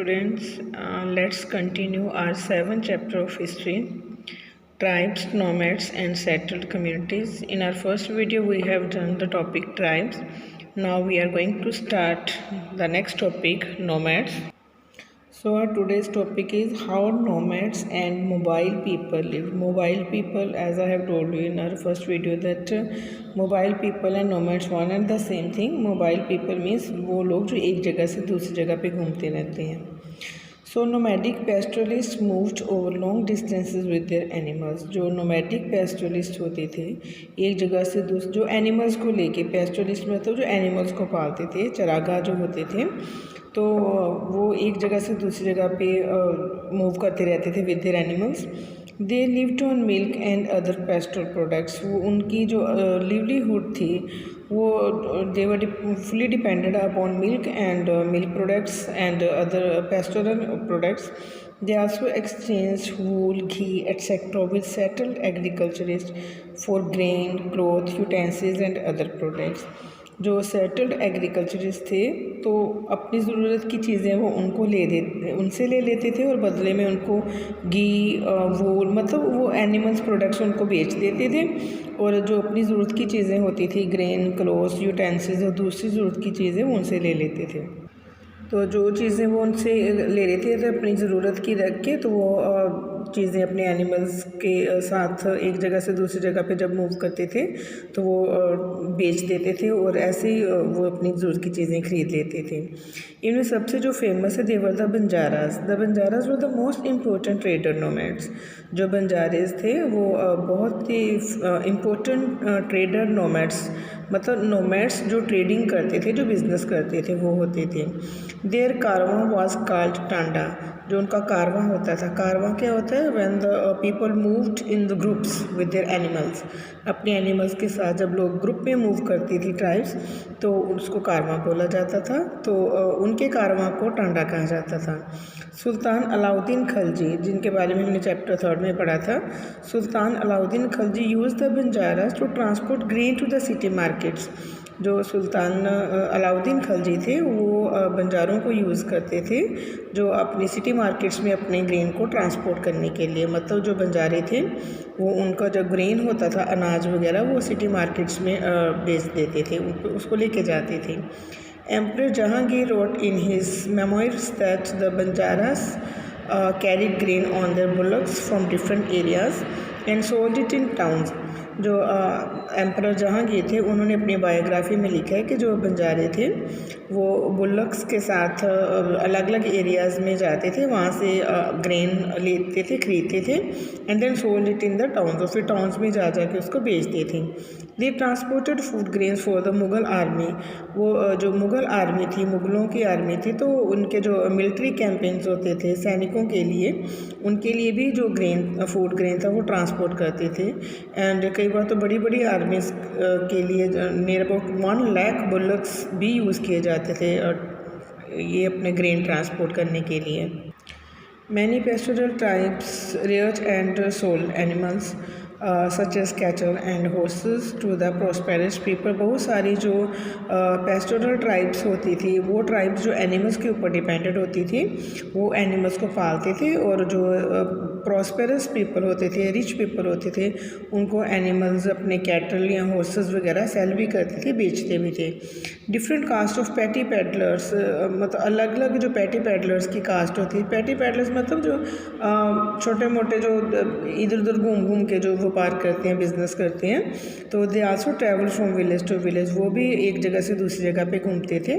students, let's continue our seventh chapter of history, tribes, nomads and settled communities. In our first video we have done the topic tribes. Now we are going to start the next topic, nomads. So our today's topic is how nomads and mobile people live. Mobile people, as I have told you in our first video, that mobile people and nomads one and the same thing. Mobile people means वो लोग जो एक जगह से दूसरी जगह पे घूमते रहते हैं. So nomadic pastoralists moved over long distances with their animals. जो nomadic pastoralist होते थे एक जगह से दूसरे जो एनिमल्स को लेके pastoralist मतलब जो एनिमल्स को पालते थे, चरागाह जो होते थे, तो वो एक जगह से दूसरी जगह पे मूव करते रहते थे with their animals. They lived on milk and other pastoral products. वो उनकी जो लिवलीहुड थी वो they were fully depended upon milk and milk products and other pastoral products. They also exchanged wool, ghee, etc. with settled agriculturists for grain, cloth, utensils and other products. जो settled agriculturist थे तो अपनी ज़रूरत की चीज़ें वो उनसे ले लेते थे और बदले में उनको घी, वूल मतलब वो एनिमल्स प्रोडक्ट्स उनको बेच देते थे. और जो अपनी ज़रूरत की चीज़ें होती थी, ग्रेन, क्लोथ्स, यूटेंसिल्स और दूसरी ज़रूरत की चीज़ें वो उनसे ले लेते थे. तो जो चीज़ें वो उनसे ले लेते थे अपनी ज़रूरत की रख के, तो वो चीज़ें अपने एनिमल्स के साथ एक जगह से दूसरी जगह पे जब मूव करते थे तो वो बेच देते थे और ऐसे ही वो अपनी ज़रूरत की चीज़ें खरीद लेते थे. इनमें सबसे जो फेमस है there were the Banjaras. The Banjaras were the most important trader nomads. जो बंजारेज थे वो बहुत ही इम्पोर्टेंट ट्रेडर नोमैड्स मतलब नोमैड्स जो ट्रेडिंग करते थे, जो बिज़नेस करते थे वो होते थे. There Karwaan was called Tanda. जो उनका कारवां होता था, कारवां क्या होता है, when the people moved in the groups with their animals. अपने एनिमल्स के साथ जब लोग ग्रुप में मूव करती थी ट्राइब्स तो उसको कारवां बोला जाता था. तो उनके कारवां को टांडा कहा जाता था. सुल्तान अलाउद्दीन खिलजी, जिनके बारे में हमने चैप्टर 3 में पढ़ा था, sultan Alauddin Khilji use the Banjaras to transport grain to the city markets. जो सुल्तान अलाउद्दीन खिलजी थे वो बंजारों को यूज़ करते थे जो अपनी सिटी मार्केट्स में अपने ग्रेन को ट्रांसपोर्ट करने के लिए. मतलब जो बंजारे थे वो उनका जो ग्रेन होता था, अनाज वगैरह, वो सिटी मार्केट्स में बेच देते थे, उसको लेके जाते थे. Emperor Jahangir wrote in his memoirs that the Banjaras carried grain on their bullocks from different areas and sold it in towns. जो एम्परर जहांगीर थे उन्होंने अपनी बायोग्राफी में लिखा है कि जो बंजारे थे वो बुल्लक्स के साथ अलग अलग एरियाज़ में जाते थे, वहाँ से ग्रेन लेते थे, खरीदते थे and then sold it in the towns. और फिर टाउन्स में जा के उसको बेचते थे. They transported food grains for the Mughal army. वो जो मुग़ल आर्मी थी, मुग़लों की आर्मी थी, तो उनके जो मिलिट्री कैंपेन्स होते थे सैनिकों के लिए, उनके लिए भी जो ग्रेन, फूड ग्रेन था वो ट्रांसपोर्ट करते थे. एंड कई बार तो बड़ी बड़ी आर्मीज़ के लिए नियर अबाउट 1 लाख बुल्लक्स भी यूज़ किए जाते थे ये अपने ग्रेन ट्रांसपोर्ट करने के लिए. Many pastoral tribes reared and sold animals such as cattle and horses to the prosperous people. बहुत सारी जो पेस्टोरल ट्राइब्स होती थी वो ट्राइब्स जो एनिमल्स के ऊपर डिपेंडेड होती थी वो एनिमल्स को पालते थे. और जो प्रॉस्पेरस पीपल होते थे, रिच पीपल होते थे, उनको एनिमल्स अपने कैटल या हॉर्सेस वगैरह सेल भी करते थे, बेचते भी थे. Different caste of petty peddlers, मतलब अलग अलग जो पैटी पैडलर्स की कास्ट होती है. पैटी पैडलर्स मतलब जो छोटे मोटे जो इधर उधर घूम घूम के जो व्यापार करते हैं, बिजनेस करते हैं. तो they also travel from village to village. वो भी एक जगह से दूसरी जगह पे घूमते थे.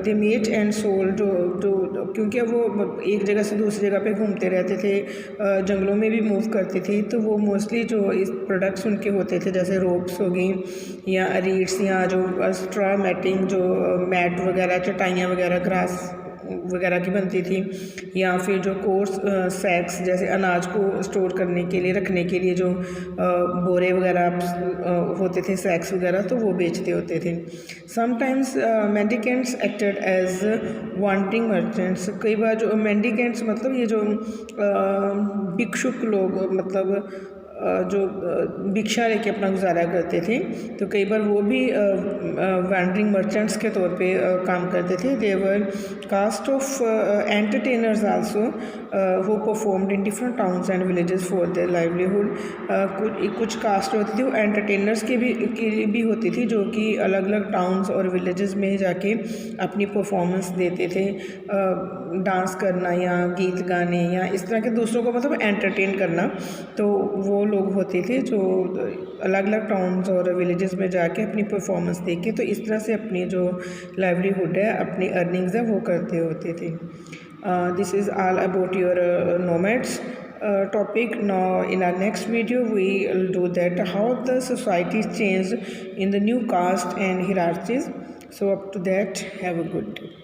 They met and sold. जो क्योंकि वो एक जगह से दूसरी जगह पे घूमते रहते थे, जंगलों में भी मूव करते थे, तो वो मोस्टली जो इस प्रोडक्ट्स उनके होते थे जैसे रोप्स हो गई या रीड्स या जो स्ट्रॉ मैटिंग, जो मैट वगैरह, चटाइयाँ वगैरह, ग्रास वगैरह की बनती थी, या फिर जो कोर्स सैक्स जैसे अनाज को स्टोर करने के लिए, रखने के लिए जो बोरे वगैरह होते थे, सैक्स वगैरह, तो वो बेचते होते थे. Sometimes mendicants acted as wandering merchants. कई बार जो मेंडिकेंट्स मतलब ये जो भिक्षुक लोग, मतलब जो भिक्षा लेके अपना गुजारा करते थे, तो कई बार वो भी वैंडरिंग मर्चेंट्स के तौर पे काम करते थे. There were caste of entertainers also who performed in different towns and villages for their livelihood. कुछ कास्ट होती थी वो एंटरटेनर्स के लिए भी होती थी, जो कि अलग अलग टाउन्स और विलेजेस में जाके अपनी परफॉर्मेंस देते थे, डांस करना या गीत गाने या इस तरह के दूसरों को मतलब एंटरटेन करना. तो वो लोग होते थे जो अलग अलग टाउन्स और विलेजेस में जाके अपनी परफॉर्मेंस दे के तो इस तरह से अपनी जो लाइवलीहुड है, अपनी अर्निंग्स है वो करते होते थे. This is all about your nomads topic. Now in our next video we will do that how the society changed in the new caste and hierarchies. So up to that, have a good day.